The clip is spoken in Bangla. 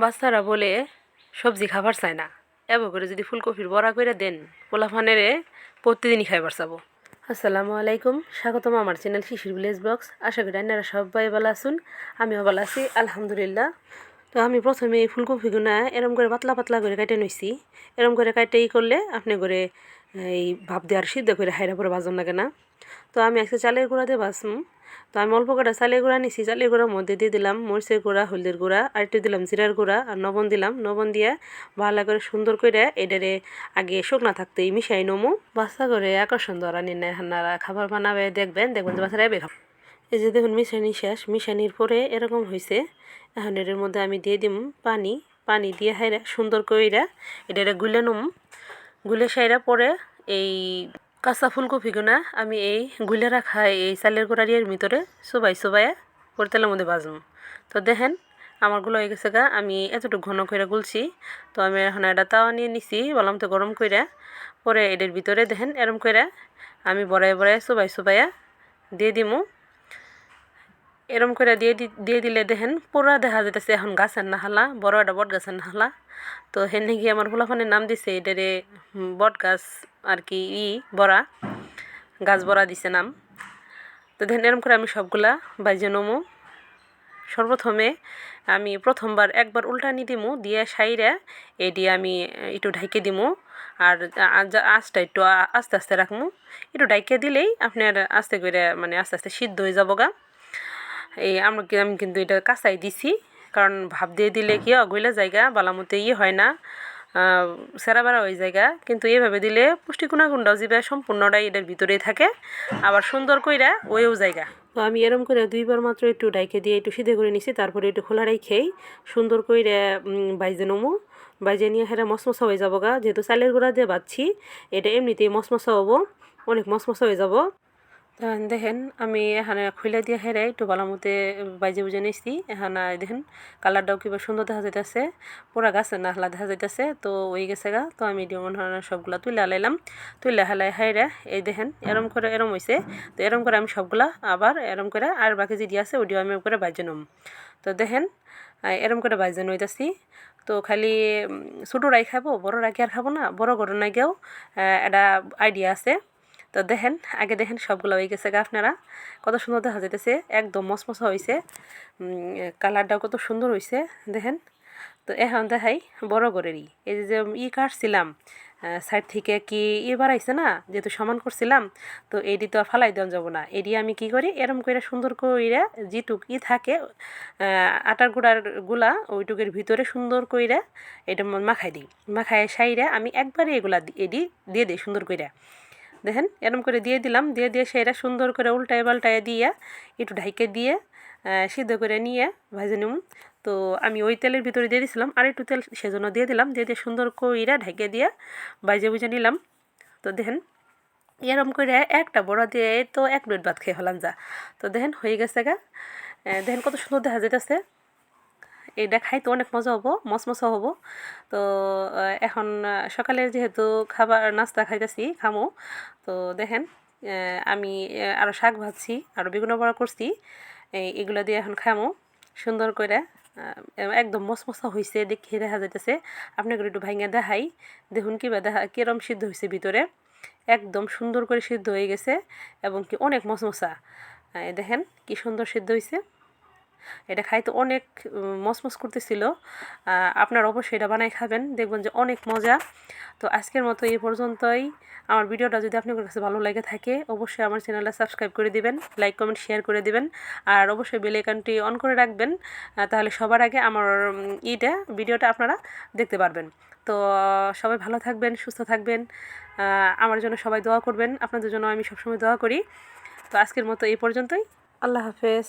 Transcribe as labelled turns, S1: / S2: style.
S1: বাচ্চারা বলে সবজি খাবার চায় না, এবার করে যদি ফুলকপির বড়া করে দেন পোলাপানেরে প্রতিদিনই খাইবার চাবো। আসসালামু আলাইকুম, স্বাগতম আমার চ্যানেল শিশির ভিলেজ ব্লগস। আশা করি আপনারা সবাই ভালো আছেন, আমিও ভালো আছি আলহামদুলিল্লাহ। তো আমি প্রথমে এই ফুলকপিগুনা এরম করে পাতলা পাতলা করে কেটে নিছি। এরম করে কেটে করলে আপনি করে এই ভাপ দেওয়ার সিদ্ধ করে হাইরা পরে ভাজন লাগে না। তো আমি আজকে চালের গুঁড়া দিয়ে ভাজম। তো আমি অল্প কটা চালের গুঁড়া নিছি। চালের গুঁড়ার মধ্যে দিয়ে দিলাম মরিচের গুঁড়া, হলদের গুঁড়া, আর একটু দিলাম জিরার গুঁড়া আর লবণ দিলাম। লবণ দিয়ে ভালো করে সুন্দর করে এটারে আগে শুকনা থাকতেই মিশাই নমু। বাচ্চা করে আকর্ষণ ধরা নিন হান্নারা খাবার বানাবে, দেখবেন যে বাচ্চারা এবে খাবে। এই যে দেখুন মিশানি শেষ। মিশানির পরে এরকম হয়েছে। এখন এর মধ্যে আমি দিয়ে দিম পানি। পানি দিয়ে হাইরা সুন্দর কইরা এটা গুলে নম। গুলে সাইরা পরে এই কাঁচা ফুলকপিগুনা আমি এই গুলে রাখা এই চালের গুঁড়ারিয়ার ভিতরে চোবাই পরে তেলের মধ্যে ভাজম। তো দেখেন আমারগুলো হয়ে গেছে গা। আমি এতটুকু ঘন করে গুলছি। তো আমি এখন একটা তাওয়া নিয়ে নিছি, বললাম তো গরম কইরা। পরে এটার ভিতরে দেখেন এরম কইরা আমি বড়াই চোবাইয়া দিয়ে দিমু। এরম করে দিয়ে দিলে দেখেন পুরা দেখা যেতেছে এখন গাছের নাহালা, বড় একটা বট গাছের নাহালা। তো হেনে গিয়ে আমার ফুলাফানের নাম দিছে এটারে বট গাছ আর কি বড়া, গাছ বড়া দিছে নাম। তো দেখেন এরম করে আমি সবগুলা বাইজে নমু। সর্বপ্রথমে আমি প্রথমবার একবার উল্টানি দিমু, দিয়ে সাইরা এটি আমি একটু ঢাইকে দিমু। আর আঁচটা একটু আস্তে আস্তে রাখমু। একটু ঢাইকে দিলেই আপনার আস্তে করে মানে আস্তে আস্তে সিদ্ধ হয়ে যাবো গা। আমি কিন্তু এটা কাঁচাই দিছি, কারণ ভাপ দিয়ে দিলে কি গইলা জায়গা বালামতে হয় না, সেরা বেড়া হয়ে জায়গা। কিন্তু এইভাবে দিলে পুষ্টি গুণাগুণটাও যেটা সম্পূর্ণটাই এটার ভিতরেই থাকে, আবার সুন্দর কইরা ওয়েও জায়গা। তো আমি এরম করে দুইবার মাত্র একটু ডাইকে দিয়ে একটু সিদ্ধ করে নিছি। তারপরে একটু খোলা রাইখেই সুন্দর কইরা বাইজে নমু। বাইজে নিয়ে হেরা মশমশা হয়ে যাবো গা। যেহেতু চালের গুঁড়া দিয়ে বাচ্ছি, এটা এমনিতেই মশমশা হবো, অনেক মশমশা হয়ে যাব। দেখেন আমি এখানে খুলে দিয়ে হেরে একটু ভালো মতে বাইজে বুঝে নিচ্ছি। এখানে দেখেন কালারটাও কিবা সুন্দর দেখা যাইতেছে, পুরা গাছের নাহলা দেখা যাইতেছে। তো ওই গেছে গা। তো আমি মনে হয় সবগুলা তুলে হালাইলাম। তুলে হালাই হাইরে এই দেখেন এরম করে এরম হয়েছে। তো এরম করে আমি সবগুলা আবার এরম করে আর বাকি যেটি আছে ওটিও আমি করে বাইজে নম। তো দেখেন এরম করে বাইজে নইতেছি। তো খালি ছোটোরাই খাবো, বড়রা কি আর খাবো না? বড় ঘটনায় গেও একটা আইডিয়া আছে। তো দেখেন আগে দেখেন সবগুলো হয়ে গেছে গা। আপনারা কত সুন্দর দেখা যাইতেছে, একদম মশমশা হয়েছে, কালারটাও কত সুন্দর হয়েছে দেখেন। তো এখন দেখাই বড় গরেরই এই যে কাটছিলাম সাইড থেকে কি বাড়াইছে না, যেহেতু সমান করছিলাম। তো এডি তো আর ফালাই দেওয়া যাবো না। এডি আমি কি করি এরম করে সুন্দর করে যেটুক থাকে আটার গুলা ওইটুকের ভিতরে সুন্দর কইরা এটা মাখাই দিই। মাখায় সাইরা আমি একবারে এগুলা এডি দিয়ে দিই সুন্দর কইরা। দেখেন এরম করে দিয়ে দিলাম। দিয়ে সেটা সুন্দর করে উল্টায় পাল্টায় দিয়ে একটু ঢাইকে দিয়ে সিদ্ধ করে নিয়ে ভাজে নিব। তো আমি ওই তেলের ভিতরে দিয়ে দিয়েছিলাম আর একটু তেল সেজন্য দিয়ে দিলাম। দিয়ে সুন্দর কইরা ঢেকে দিয়ে ভাজে বুঝে নিলাম। তো দেখেন এরম করে একটা বড়া দিয়ে তো 1 প্লেট ভাত খেয়ে হলাম যা। তো দেখেন হয়ে গেছে গা। দেখেন কত সুন্দর দেখা যেতেছে। এটা খাইতে অনেক মজা হবো, মশমশা হবো। তো এখন সকালে যেহেতু খাবার নাস্তা খাইতেছি খামো। তো দেখেন আমি আরও শাক ভাজছি, আরও বেগুন বড়া করছি। এগুলো দিয়ে এখন খামো সুন্দর করে। একদম মশমশা হয়েছে, দেখে দেখা যাইতেছে। আপনাকে একটু ভাঙে দেখাই, দেখুন কিরম সিদ্ধ হয়েছে ভিতরে। একদম সুন্দর করে সিদ্ধ হয়ে গেছে এবং কি অনেক মশমশা। দেখেন কি সুন্দর সিদ্ধ হয়েছে। এটা খাইতে অনেক মচমচ করতেছিল। আপনারা অবশ্যই এটা বানাই খাবেন, দেখবেন যে অনেক মজা। তো আজকের মতো এই পর্যন্তই। আমার ভিডিওটা যদি আপনার কাছে ভালো লাগে থাকে অবশ্যই আমার চ্যানেলটা সাবস্ক্রাইব করে দিবেন, লাইক কমেন্ট শেয়ার করে দিবেন, আর অবশ্যই বেল আইকনটি অন করে রাখবেন। তাহলে সবার আগে আমার ভিডিওটা আপনারা দেখতে পারবেন। তো সবাই ভালো থাকবেন, সুস্থ থাকবেন। আমার জন্য সবাই দোয়া করবেন, আপনাদের জন্য আমি সবসময় দোয়া করি। তো আজকের মতো এই পর্যন্তই। আল্লাহ হাফেজ।